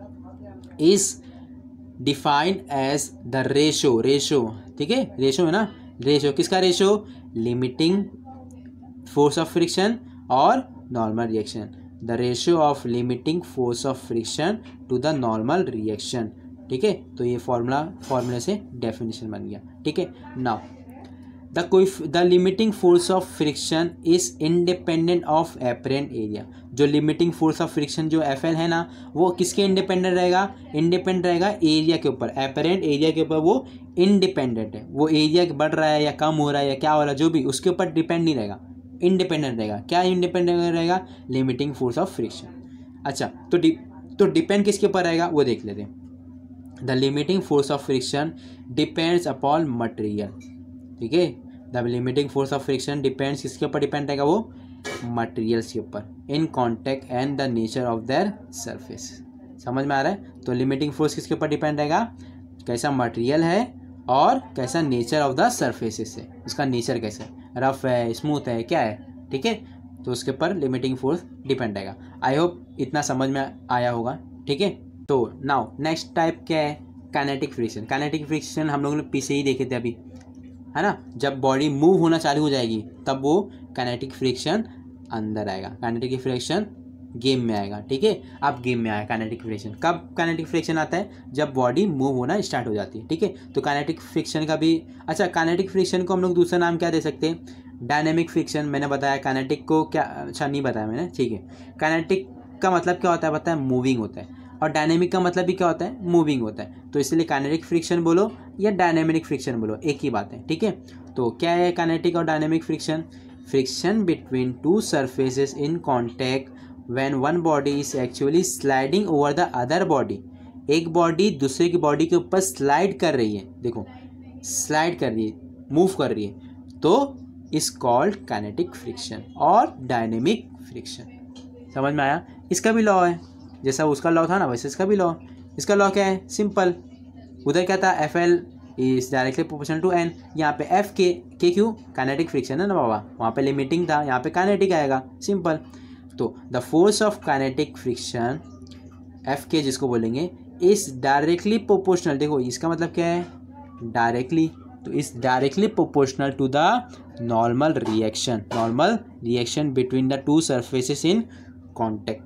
Speaker 1: is defined as the ratio, ratio, ठीक है, रेशो है ना, रेशो किसका, ratio limiting force of friction और normal reaction, the ratio of limiting force of friction to the normal reaction, ठीक है। तो ये फॉर्मूले से डेफिनेशन बन गया, ठीक है। Now the limiting force of friction is independent of apparent area. जो लिमिटिंग फोर्स ऑफ फ्रिक्शन जो FL है ना वो किसके इंडिपेंडेंट रहेगा, इंडिपेंडेंट रहेगा एरिया के ऊपर, एपरेंट एरिया के ऊपर वो इंडिपेंडेंट है। वो एरिया बढ़ रहा है या कम हो रहा है या क्या हो रहा है जो भी, उसके ऊपर डिपेंड नहीं रहेगा, इंडिपेंडेंट रहेगा। क्या इंडिपेंडेंट रहेगा, लिमिटिंग फोर्स ऑफ फ्रिक्शन। अच्छा तो डिपेंड किसके ऊपर रहेगा वो देख लेते हैं। The limiting force of friction depends upon material, ठीक है। The limiting force of friction depends किसके ऊपर डिपेंड रहेगा, वो मटेरियल्स के ऊपर, in contact and the nature of their surface. समझ में आ रहा है, तो लिमिटिंग फोर्स किसके ऊपर डिपेंड रहेगा, कैसा मटेरियल है और कैसा नेचर ऑफ द सरफेसेस है, उसका नेचर कैसा है, रफ है, स्मूथ है, क्या है, ठीक है। तो उसके ऊपर लिमिटिंग फोर्स डिपेंड रहेगा। आई होप इतना समझ में आया होगा, ठीक है। तो नाउ नेक्स्ट टाइप क्या है, काइनेटिक फ्रिक्शन। काइनेटिक फ्रिक्शन हम लोगों ने पीछे ही देखे थे अभी, है ना, जब बॉडी मूव होना चालू हो जाएगी तब वो काइनेटिक फ्रिक्शन अंदर आएगा, काइनेटिक फ्रिक्शन गेम में आएगा, ठीक है। अब गेम में आया काइनेटिक फ्रिक्शन, कब काइनेटिक फ्रिक्शन आता है, जब बॉडी मूव होना स्टार्ट हो जाती है, ठीक है। तो काइनेटिक फ्रिक्शन का भी, अच्छा काइनेटिक फ्रिक्शन को हम लोग दूसरा नाम क्या दे सकते हैं, डायनेमिक फ्रिक्शन। मैंने बताया काइनेटिक को क्या, अच्छा नहीं बताया मैंने, ठीक है। काइनेटिक का मतलब क्या होता है, पता है, मूविंग होता है, और डायनेमिक का मतलब भी क्या होता है, मूविंग होता है। तो इसलिए काइनेटिक फ्रिक्शन बोलो या डायनेमिक फ्रिक्शन बोलो, एक ही बात है, ठीक है। तो क्या है काइनेटिक और dynamic friction, friction between two surfaces in contact when one body is actually sliding over the other body. एक बॉडी दूसरे की बॉडी के ऊपर स्लाइड कर रही है, देखो स्लाइड कर रही है, मूव कर रही है, तो इज कॉल्ड काइनेटिक फ्रिक्शन और डायनेमिक फ्रिक्शन। समझ में आया, इसका भी लॉ है, जैसा उसका लॉ था ना वैसे इसका भी लॉ। इसका लॉ क्या है, सिंपल, उधर क्या था, FL is directly proportional to N, यहाँ पे F के क्यों, काइनेटिक फ्रिक्शन है ना बाबा, वहाँ पे लिमिटिंग था, यहाँ पे काइनेटिक आएगा, सिंपल। तो the force of kinetic friction FK जिसको बोलेंगे इज डायरेक्टली प्रोपोर्शनल, देखो इसका मतलब क्या है, डायरेक्टली, तो is directly proportional to the normal reaction between the two surfaces in contact,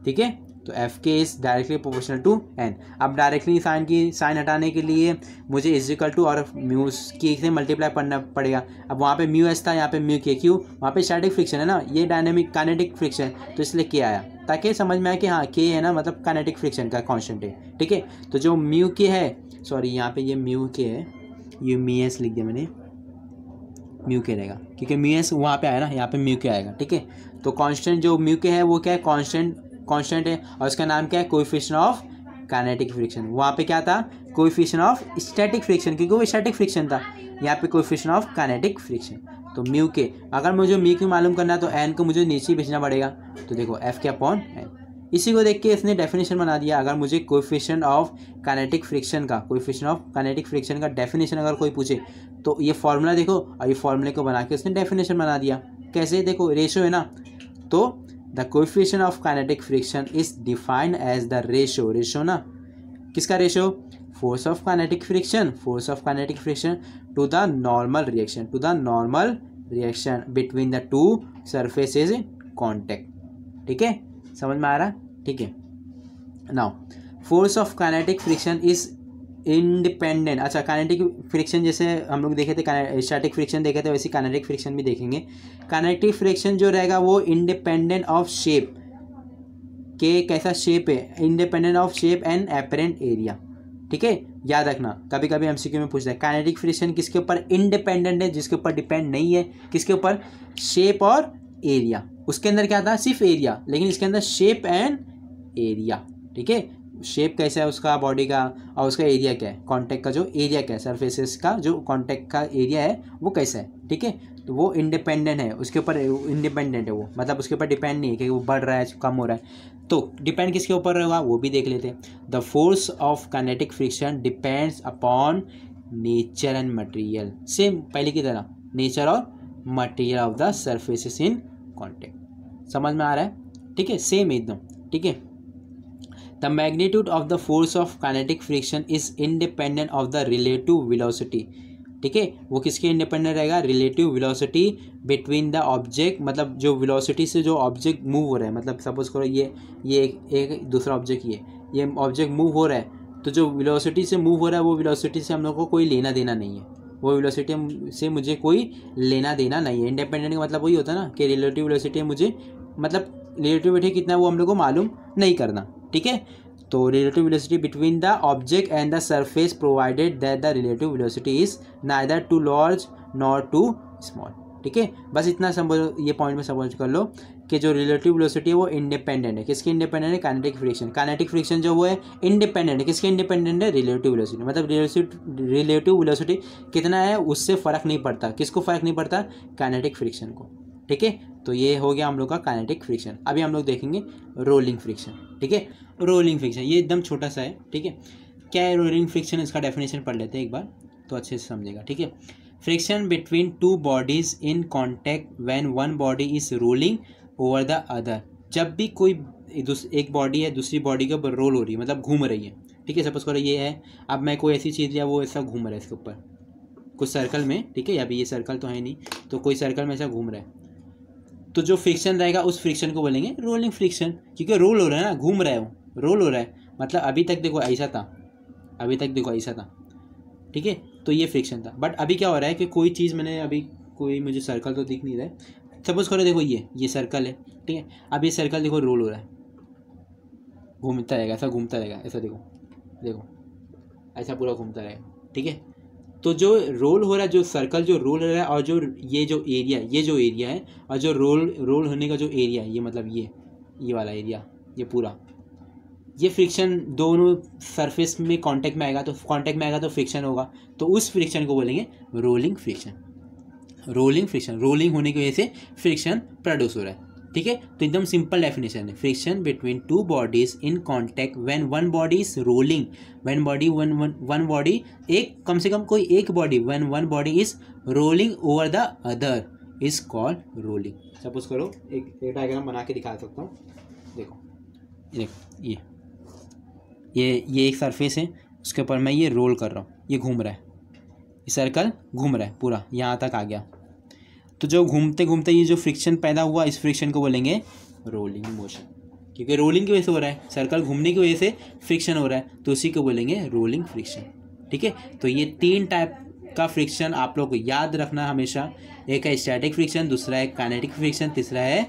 Speaker 1: ठीक है। तो F k is directly proportional to N. अब डायरेक्टली साइन हटाने के लिए मुझे इजिकल टू और म्यू के से मल्टीप्लाई करना पड़ेगा। अब वहाँ पे म्यू एस था, यहाँ पे म्यू के, क्यू वहाँ पे स्टैटिक फ्रिक्शन है ना, ये डायनेमिक काइनेटिक फ्रिक्शन, तो इसलिए के आया, ताकि समझ में आए कि हाँ के है ना, मतलब काइनेटिक फ्रिक्शन का कॉन्स्टेंट है, ठीक है। तो जो म्यू के है, सॉरी यहाँ पे ये म्यू के है, ये म्यू एस लिख दिया मैंने, म्यू के रहेगा क्योंकि म्यू एस वहाँ पे आया ना, यहाँ पे म्यू के आएगा, ठीक है। तो कांस्टेंट जो म्यू के है वो क्या है, कांस्टेंट है, और उसका नाम क्या है, कोएफिशिएंट ऑफ काइनेटिक फ्रिक्शन। वहाँ पे क्या था, कोएफिशिएंट ऑफ स्टैटिक फ्रिक्शन, क्योंकि वो स्टैटिक फ्रिक्शन था, यहाँ पे कोएफिशिएंट ऑफ काइनेटिक फ्रिक्शन। तो म्यू के, अगर मुझे म्यू के मालूम करना है तो एन को मुझे नीचे ही भेजना पड़ेगा, तो देखो एफ के अपॉन एन। इसी को देख के इसने डेफिनेशन बना दिया। अगर मुझे कोएफिशिएंट ऑफ काइनेटिक फ्रिक्शन का डेफिनेशन अगर कोई पूछे तो ये फॉर्मूला देखो, और ये फॉर्मूले को बना के उसने डेफिनेशन बना दिया। कैसे, देखो रेशो है ना, तो the coefficient of kinetic friction is defined as the ratio ना, किसका ratio, force of kinetic friction to the normal reaction between the two surfaces in contact, ठीक है, समझ में आ रहा, ठीक है। Now force of kinetic friction is independent. अच्छा, काइनेटिक फ्रिक्शन जैसे हम लोग देखे थे, स्टैटिक फ्रिक्शन देखे थे, वैसे काइनेटिक फ्रिक्शन भी देखेंगे। काइनेटिक फ्रिक्शन जो रहेगा वो इंडिपेंडेंट ऑफ शेप के, कैसा शेप है, independent of shape and apparent area, ठीक है। याद रखना, कभी कभी एमसीक्यू में पूछता है काइनेटिक फ्रिक्शन किसके ऊपर इंडिपेंडेंट है, जिसके ऊपर डिपेंड नहीं है, किसके ऊपर, शेप और एरिया। उसके अंदर क्या था, सिर्फ एरिया, लेकिन इसके अंदर शेप एंड एरिया, ठीक है। शेप कैसा है उसका बॉडी का, और उसका एरिया क्या है, कॉन्टेक्ट का जो एरिया क्या है, सरफेसेस का जो कॉन्टेक्ट का एरिया है वो कैसा है, ठीक है। तो वो इंडिपेंडेंट है, उसके ऊपर इंडिपेंडेंट है वो, मतलब उसके ऊपर डिपेंड नहीं है कि वो बढ़ रहा है कम हो रहा है। तो डिपेंड किसके ऊपर रहेगा वो भी देख लेते हैं। The force of kinetic friction depends upon nature and material, same पहले की तरह, नेचर और material of the surfaces in contact. समझ में आ रहा है, ठीक है, सेम एकदम, ठीक है। The magnitude of the force of kinetic friction is independent of the relative velocity, ठीक है। वो किसके इंडिपेंडेंट रहेगा, relative velocity between the object, मतलब जो वेलोसिटी से जो ऑब्जेक्ट मूव हो रहा है, मतलब सपोज करो ये एक दूसरा ऑब्जेक्ट, ये ऑब्जेक्ट मूव हो रहा है, तो जो वेलोसिटी से मूव हो रहा है वो वेलोसिटी से हम लोग को कोई लेना देना नहीं है, वो वेलोसिटी से मुझे कोई लेना देना नहीं है। इंडिपेंडेंट का मतलब वही होता है ना कि रिलेटिव वेलोसिटी मुझे, मतलब रिलेटिव वेलोसिटी कितना है वो हम लोग को मालूम नहीं करना, ठीक है। तो relative velocity between the object and the surface provided that the relative velocity is neither too large nor too small, ठीक है। बस इतना समझ, ये पॉइंट में समझ कर लो कि जो रिलेटिव वेलोसिटी है वो इंडिपेंडेंट है, किसकी इंडिपेंडेंट है, काइनेटिक फ्रिक्शन जो वो है इंडिपेंडेंट है, किसके इंडिपेंडेंट है, रिलेटिव वेलोसिटी, मतलब रिलेटिव वेलोसिटी कितना है उससे फ़र्क नहीं पड़ता, किसको फ़र्क नहीं पड़ता, काइनेटिक फ्रिक्शन को, ठीक है। तो ये हो गया हम लोग का काइनेटिक फ्रिक्शन। अभी हम लोग देखेंगे रोलिंग फ्रिक्शन, ठीक है। रोलिंग फ्रिक्शन ये एकदम छोटा सा है, ठीक है। क्या है रोलिंग फ्रिक्शन, इसका डेफिनेशन पढ़ लेते हैं एक बार तो अच्छे से समझेगा, ठीक है। Friction between two bodies in contact when one body is rolling over the other, जब भी कोई एक बॉडी है दूसरी बॉडी के ऊपर रोल हो रही है, मतलब घूम रही है, ठीक है। सपोज करो ये है, अब मैं कोई ऐसी चीज़ लिया वो ऐसा घूम रहा है इसके ऊपर कुछ सर्कल में, ठीक है। अभी ये सर्कल तो है नहीं, तो कोई सर्कल में ऐसा घूम रहा है, तो जो फ्रिक्शन रहेगा उस फ्रिक्शन को बोलेंगे रोलिंग फ्रिक्शन, क्योंकि रोल हो रहा है ना, घूम रहा है वो, रोल हो रहा है, मतलब अभी तक देखो ऐसा था, ठीक है। तो ये फ्रिक्शन था, बट अभी क्या हो रहा है कि कोई चीज़ मैंने, अभी कोई मुझे सर्कल तो दिख नहीं रहा है, सपोज करो देखो ये सर्कल है, ठीक है। अब ये सर्कल देखो रोल हो रहा है, घूमता रहेगा, ऐसा घूमता रहेगा, ऐसा देखो ऐसा पूरा घूमता रहेगा, ठीक है। तो जो रोल हो रहा है, जो सर्कल जो रोल हो रहा है, और जो एरिया है, और जो रोल होने का जो एरिया है, ये मतलब ये वाला एरिया, ये पूरा, ये फ्रिक्शन दोनों सरफेस में कांटेक्ट में आएगा, तो फ्रिक्शन होगा, तो उस फ्रिक्शन को बोलेंगे रोलिंग फ्रिक्शन। रोलिंग होने की वजह से फ्रिक्शन प्रोड्यूस हो रहा है, ठीक है। तो एकदम सिंपल डेफिनेशन है, friction between two bodies in contact when one body is rolling, one body एक, कम से कम कोई एक body, when one body is rolling over the other is called rolling. Suppose करो एक डायग्राम बना के दिखा सकता हूँ, देखो ये ये एक सरफेस है, उसके ऊपर मैं ये रोल कर रहा हूँ, ये घूम रहा है, ये सर्कल घूम रहा है पूरा, यहाँ तक आ गया। तो जो घूमते घूमते ये जो फ्रिक्शन पैदा हुआ, इस फ्रिक्शन को बोलेंगे रोलिंग मोशन, क्योंकि रोलिंग की वजह से हो रहा है, सर्कल घूमने की वजह से फ्रिक्शन हो रहा है, तो उसी को बोलेंगे रोलिंग फ्रिक्शन। ठीक है, तो ये 3 टाइप का फ्रिक्शन आप लोग को याद रखना हमेशा। एक है स्टैटिक फ्रिक्शन, दूसरा है काइनेटिक फ्रिक्शन, तीसरा है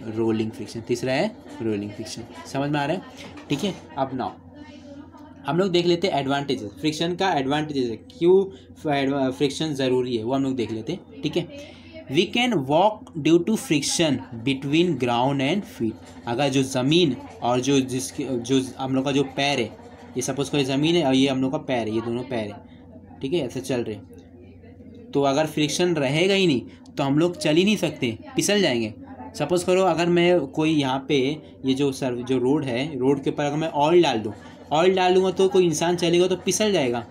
Speaker 1: रोलिंग फ्रिक्शन, समझ में आ रहा है? ठीक है, अब नाउ हम लोग देख लेते हैं एडवांटेजेस, फ्रिक्शन का एडवांटेजेस है, क्यों फ्रिक्शन ज़रूरी है वो हम लोग देख लेते हैं। ठीक है, we can walk due to friction between ground and feet. अगर जो ज़मीन और जो हम लोग का जो पैर है, ये सपोज करो ज़मीन है और ये हम लोग का पैर है, ये दोनों पैर है, ठीक है, ऐसे चल रहे, तो अगर फ्रिक्शन रहेगा ही नहीं तो हम लोग चल ही नहीं सकते, फिसल जाएंगे। सपोज़ करो अगर मैं कोई यहाँ पे ये जो रोड है, रोड के ऊपर अगर मैं ऑयल डाल दूँगा तो कोई इंसान चलेगा तो फिसल जाएगा,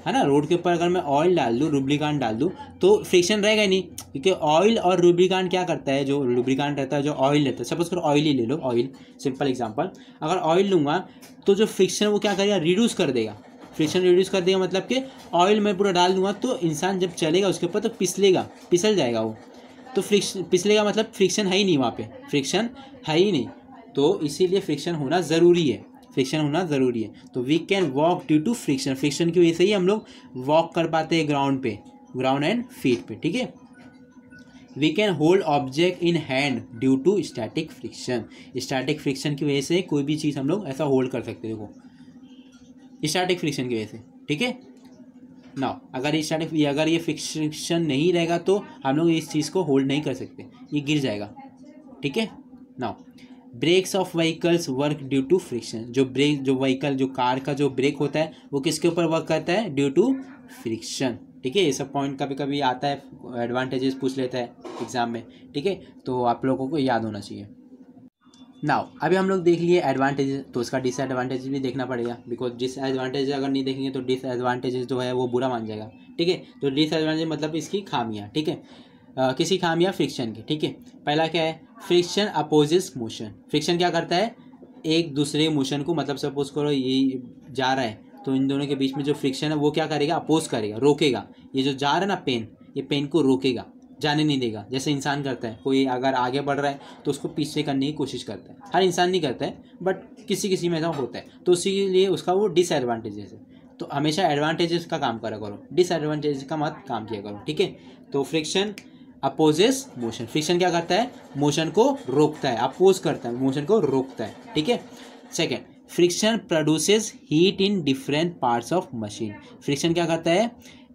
Speaker 1: है ना। रोड के ऊपर अगर मैं ऑयल डाल दूँ, लुब्रिकेंट डाल दूँ, तो फ्रिक्शन रहेगा ही नहीं, क्योंकि ऑयल और लुब्रिकेंट क्या करता है, जो लुब्रिकेंट रहता है, जो ऑयल रहता है, सपोज करो ऑयल ही ले लो, ऑयल सिंपल एग्जांपल, अगर ऑयल लूँगा तो जो फ्रिक्शन वो क्या करेगा, रिड्यूस कर देगा, फ्रिक्शन रिड्यूस कर देगा, मतलब कि ऑयल मैं पूरा डाल दूंगा तो इंसान जब चलेगा उसके ऊपर तो फिसल जाएगा वो, तो फ्रिक्शन फिसलेगा, मतलब फ्रिक्शन है ही नहीं, वहाँ पे फ्रिक्शन है ही नहीं, तो इसीलिए फ्रिक्शन होना ज़रूरी है, तो we can walk due to friction, friction की वजह से ही हम लोग वॉक कर पाते हैं ग्राउंड एंड फीट पे। ठीक है, we can hold object in hand due to static friction की वजह से कोई भी चीज़ हम लोग ऐसा होल्ड कर सकते हैं, देखो स्टैटिक फ्रिक्शन की वजह से। ठीक है, नाउ अगर ये फ्रिक्शन नहीं रहेगा तो हम लोग इस चीज़ को होल्ड नहीं कर सकते, ये गिर जाएगा। ठीक है, now brakes of vehicles work due to friction, जो व्हीकल जो कार का जो ब्रेक होता है वो किसके ऊपर वर्क करता है, ड्यू टू फ्रिक्शन। ठीक है, ये सब पॉइंट कभी कभी आता है, एडवांटेजेस पूछ लेता है एग्जाम में। ठीक है, तो आप लोगों को याद होना चाहिए। नाउ अभी हम लोग देख लिए एडवांटेजेस, तो उसका डिसएडवांटेज भी देखना पड़ेगा, बिकॉज डिसएडवांटेज अगर नहीं देखेंगे तो डिसएडवांटेजेस जो है वो बुरा मान जाएगा। ठीक है, तो डिसएडवांटेज मतलब इसकी खामियाँ। ठीक है, किसी खामियाँ फ्रिक्शन की। ठीक है, पहला क्या है, फ्रिक्शन अपोजिस मोशन, फ्रिक्शन क्या करता है, एक दूसरे मोशन को, मतलब सपोज करो ये जा रहा है तो इन दोनों के बीच में जो फ्रिक्शन है वो क्या करेगा, अपोज करेगा, रोकेगा, ये जो जा रहा है ना पेन, ये पेन को रोकेगा, जाने नहीं देगा, जैसे इंसान करता है, कोई अगर आगे बढ़ रहा है तो उसको पीछे करने की कोशिश करता है, हर इंसान नहीं करता है बट किसी में ऐसा होता है, तो इसीलिए उसका वो डिसएडवांटेजेस है। तो हमेशा एडवांटेजेस का काम करा करो, डिसएडवांटेजेस का मत काम किया करो। ठीक है, तो फ्रिक्शन अपोजेस मोशन, फ्रिक्शन क्या करता है, मोशन को रोकता है, अपोज करता है, मोशन को रोकता है। ठीक है, second, friction produces heat in different parts of machine, friction क्या करता है,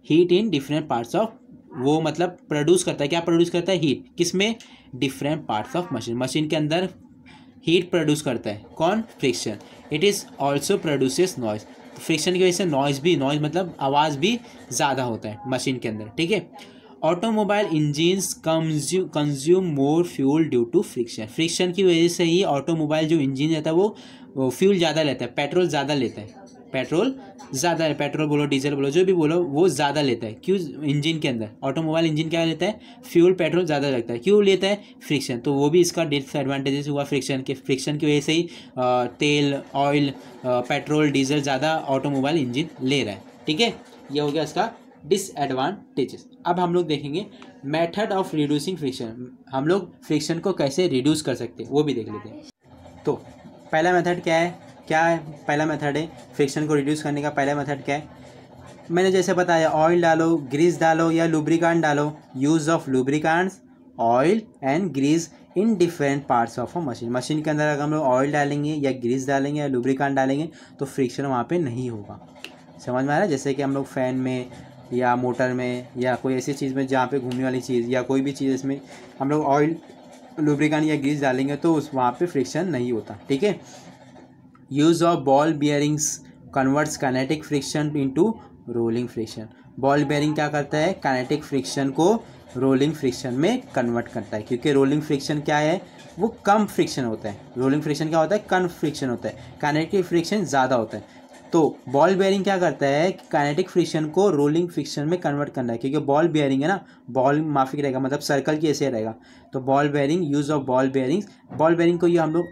Speaker 1: heat in different parts of, वो मतलब प्रोड्यूस करता है, क्या प्रोड्यूस करता है, हीट, किसमें, डिफरेंट पार्ट्स ऑफ मशीन के अंदर हीट प्रोड्यूस करता है, कौन, friction. It is also produces noise, friction की वजह से नॉइज मतलब आवाज़ भी ज़्यादा होता है मशीन के अंदर। ठीक है, automobile engines consume more fuel due to friction, friction की वजह से ही ऑटोमोबाइल जो इंजन रहता है वो फ्यूल ज़्यादा लेता है, पेट्रोल ज़्यादा लेता है, पेट्रोल बोलो डीजल बोलो जो भी बोलो वो ज़्यादा लेता है, क्यों, इंजन के अंदर ऑटोमोबाइल इंजन क्या लेता है, फ्यूल पेट्रोल ज़्यादा लगता है, क्यों लेता है, फ्रिक्शन, तो वो भी इसका डिसएडवांटेजेस हुआ फ्रिक्शन की वजह से ही तेल, ऑयल, पेट्रोल, डीजल ज़्यादा ऑटोमोबाइल इंजन ले रहा है। ठीक है, ये हो गया इसका डिसएडवांटेजेस। अब हम लोग देखेंगे मेथड ऑफ रिड्यूसिंग फ्रिक्शन, हम लोग फ्रिक्शन को कैसे रिड्यूस कर सकते हैं वो भी देख लेते हैं। तो पहला मेथड क्या है, पहला मेथड है फ्रिक्शन को रिड्यूस करने का, पहला मेथड क्या है, मैंने जैसे बताया, ऑयल डालो, ग्रीस डालो या लुब्रिकेंट डालो, use of lubricants, oil and grease in different parts of a machine के अंदर अगर हम लोग ऑयल डालेंगे या ग्रीस डालेंगे या लुब्रिकेंट डालेंगे तो फ्रिक्शन वहाँ पे नहीं होगा। समझ में आ रहा है, जैसे कि हम लोग फैन में या मोटर में या कोई ऐसी चीज़ में जहाँ पे घूमने वाली चीज़ या कोई भी चीज़ इसमें हम लोग ऑयल, लुब्रिकेंट या ग्रीस डालेंगे तो उस वहाँ पे फ्रिक्शन नहीं होता। ठीक है, use of ball bearings converts kinetic friction into rolling friction, ball bearing क्या करता है, काइनेटिक फ्रिक्शन को रोलिंग फ्रिक्शन में कन्वर्ट करता है, क्योंकि रोलिंग फ्रिक्शन क्या है, वो कम फ्रिक्शन होता है, रोलिंग फ्रिक्शन क्या होता है, कम फ्रिक्शन होता है, काइनेटिक फ्रिक्शन ज़्यादा होता है। तो बॉल बेयरिंग क्या करता है, काइनेटिक फ्रिक्शन को रोलिंग फ्रिक्शन में कन्वर्ट करना है, क्योंकि बॉल बेयरिंग है ना, बॉल माफिक रहेगा, मतलब सर्कल की ऐसे रहेगा, तो ball bearing, use of ball bearing को ये हम लोग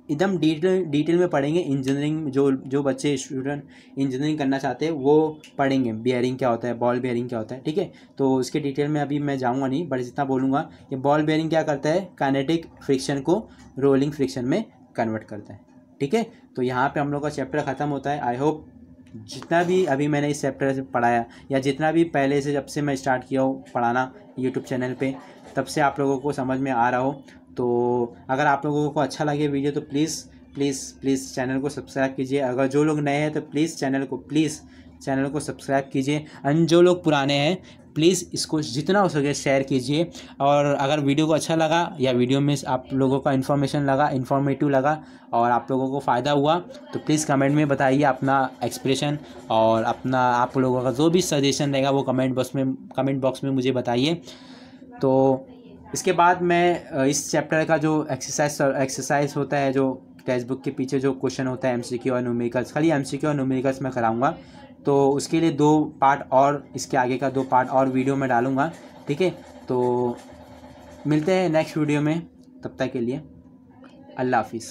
Speaker 1: एकदम डिटेल में पढ़ेंगे। इंजीनियरिंग जो बच्चे स्टूडेंट इंजीनियरिंग करना चाहते हैं वो पढ़ेंगे बियरिंग क्या होता है, बॉल बियरिंग क्या होता है, ठीक है। तो उसके डिटेल में अभी मैं जाऊंगा नहीं, बट जितना बोलूँगा ये बॉल बियरिंग क्या करता है, काइनेटिक फ्रिक्शन को रोलिंग फ्रिक्शन में कन्वर्ट करता है, ठीक है। तो यहाँ पे हम लोग का चैप्टर ख़त्म होता है। आई होप जितना भी अभी मैंने इस चैप्टर से पढ़ाया या जितना भी पहले से जब से मैं स्टार्ट किया हूँ पढ़ाना यूट्यूब चैनल पे, तब से आप लोगों को समझ में आ रहा हो। तो अगर आप लोगों को अच्छा लगे वीडियो तो प्लीज़ चैनल को सब्सक्राइब कीजिए। अगर जो लोग नए हैं तो प्लीज़ चैनल को सब्सक्राइब कीजिए। एंड जो लोग पुराने हैं प्लीज़ इसको जितना हो सके शेयर कीजिए। और अगर वीडियो को अच्छा लगा या वीडियो में आप लोगों का इन्फॉर्मेटिव लगा और आप लोगों को फ़ायदा हुआ तो प्लीज़ कमेंट में बताइए अपना एक्सप्रेशन और अपना आप लोगों का जो भी सजेशन रहेगा वो कमेंट बॉक्स में मुझे बताइए। तो इसके बाद मैं इस चैप्टर का जो एक्सरसाइज होता है, जो टेक्स्ट बुक के पीछे जो क्वेश्चन होता है एमसीक्यू और न्यूमेरिकल्स, खाली एमसीक्यू और न्यूमेरिकल्स मैं कराऊंगा। तो उसके लिए 2 पार्ट और इसके आगे का 2 पार्ट और वीडियो में डालूंगा, ठीक है। तो मिलते हैं नेक्स्ट वीडियो में, तब तक के लिए अल्लाह हाफिज़।